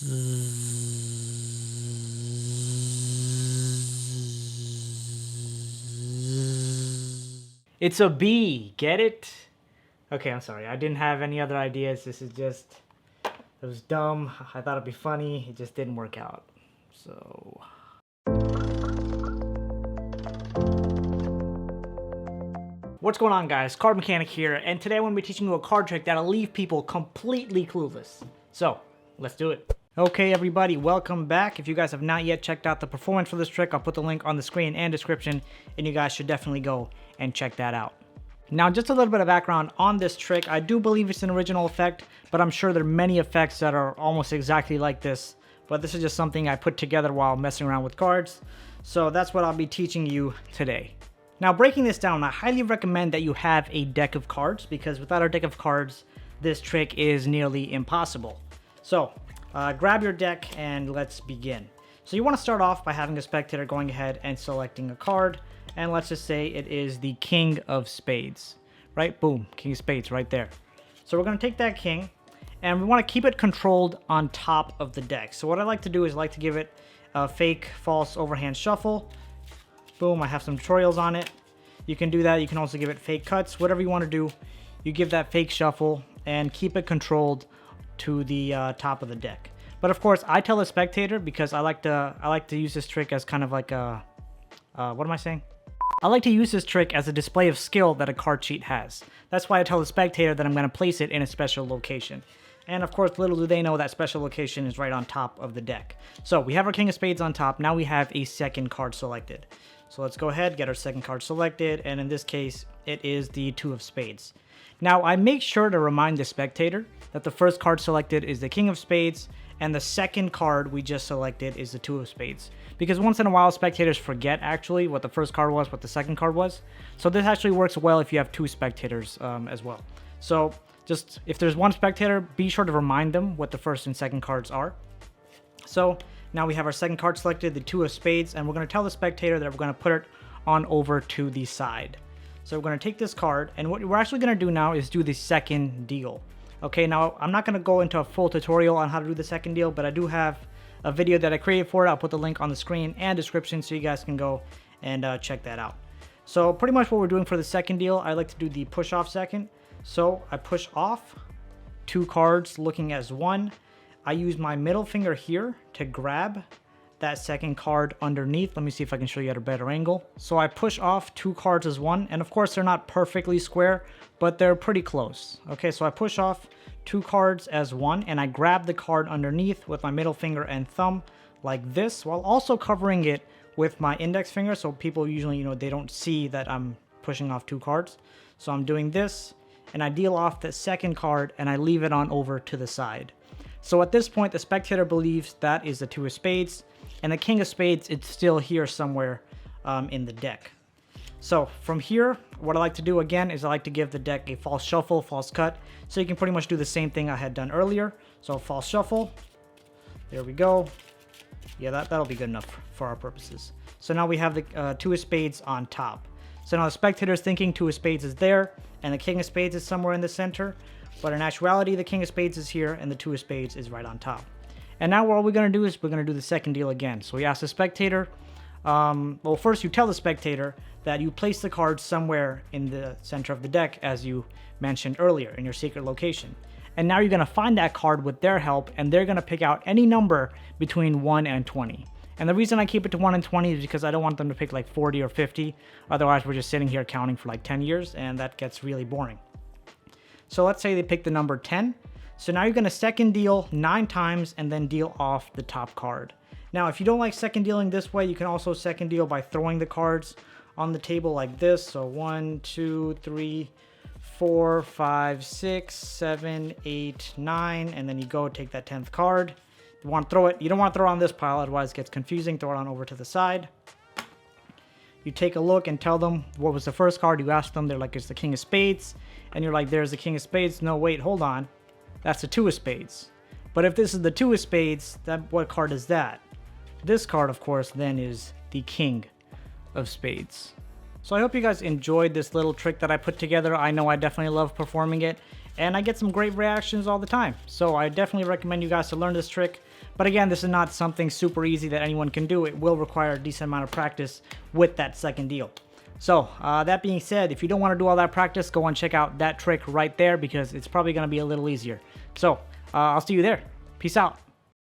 It's a B, get it? Okay, I'm sorry. I didn't have any other ideas. This is just, it was dumb. I thought it'd be funny. It just didn't work out. So. What's going on, guys? CardMechanic here, and today I'm going to be teaching you a card trick that'll leave people completely clueless. So, let's do it. Okay, everybody, welcome back. If you guys have not yet checked out the performance for this trick, I'll put the link on the screen and description, and you guys should definitely go and check that out. Now, just a little bit of background on this trick. I do believe it's an original effect, but I'm sure there are many effects that are almost exactly like this. But this is just something I put together while messing around with cards. So that's what I'll be teaching you today. Now, breaking this down, I highly recommend that you have a deck of cards, because without a deck of cards, this trick is nearly impossible. So, grab your deck and let's begin. So you want to start off by having a spectator going ahead and selecting a card, and let's just say it is the King of Spades, right? Boom, King of Spades right there. So we're going to take that king, and we want to keep it controlled on top of the deck. So what I like to do is I like to give it a fake false overhand shuffle. Boom, I have some tutorials on it. You can do that. You can also give it fake cuts, whatever you want to do. You give that fake shuffle and keep it controlled to the top of the deck. But of course, I tell the spectator, because I like to use this trick as kind of like a what am I saying? I like to use this trick as a display of skill that a card cheat has. That's why I tell the spectator that I'm going to place it in a special location. And of course, little do they know that special location is right on top of the deck. So we have our King of Spades on top. Now we have a second card selected. So let's go ahead, get our second card selected, and in this case, it is the Two of Spades. Now, I make sure to remind the spectator that the first card selected is the King of Spades, and the second card we just selected is the Two of Spades. Because once in a while, spectators forget actually what the first card was, what the second card was. So this actually works well if you have two spectators as well. So just, if there's one spectator, be sure to remind them what the first and second cards are. So now we have our second card selected, the Two of Spades, and we're going to tell the spectator that we're going to put it on over to the side. So we're going to take this card, and what we're actually going to do now is do the second deal. Okay, now I'm not going to go into a full tutorial on how to do the second deal, but I do have a video that I created for it. I'll put the link on the screen and description so you guys can go and check that out. So pretty much what we're doing for the second deal, I like to do the push off second. So I push off two cards looking as one. I use my middle finger here to grab that second card underneath. Let me see if I can show you at a better angle. So I push off two cards as one, and of course they're not perfectly square, but they're pretty close. Okay, so I push off two cards as one, and I grab the card underneath with my middle finger and thumb like this, while also covering it with my index finger, so people usually, they don't see that I'm pushing off two cards. So I'm doing this, and I deal off the second card, and I leave it on over to the side. So at this point, the spectator believes that is the Two of Spades, and the King of Spades, it's still here somewhere in the deck. So from here, what I like to do again is I like to give the deck a false shuffle, false cut, so you can pretty much do the same thing I had done earlier. So false shuffle, there we go. Yeah, that'll be good enough for our purposes. So now we have the Two of Spades on top. So now the spectator's thinking Two of Spades is there, and the King of Spades is somewhere in the center. But in actuality, the King of Spades is here, and the Two of Spades is right on top. And now what we're going to do is we're going to do the second deal again. So we ask the spectator, well, first you tell the spectator that you place the card somewhere in the center of the deck, as you mentioned earlier, in your secret location. And now you're going to find that card with their help, and they're going to pick out any number between 1 and 20. And the reason I keep it to 1 and 20 is because I don't want them to pick like 40 or 50. Otherwise, we're just sitting here counting for like 10 years, and that gets really boring. So let's say they pick the number 10. So now you're going to second deal 9 times and then deal off the top card. Now, if you don't like second dealing this way, you can also second deal by throwing the cards on the table like this. So 1, 2, 3, 4, 5, 6, 7, 8, 9, and then you go take that 10th card. You want to throw it. You don't want to throw it on this pile, otherwise it gets confusing. Throw it on over to the side. You take a look and tell them what was the first card. You ask them, they're like, it's the King of Spades. And you're like, there's the King of Spades. No, wait, hold on. That's the Two of Spades. But if this is the Two of Spades, what card is that? This card, of course, then is the King of Spades. So I hope you guys enjoyed this little trick that I put together. I know I definitely love performing it. and I get some great reactions all the time. So I definitely recommend you guys to learn this trick. But again, this is not something super easy that anyone can do. It will require a decent amount of practice with that second deal. So that being said, if you don't want to do all that practice, go and check out that trick right there because it's probably going to be a little easier. So I'll see you there. Peace out.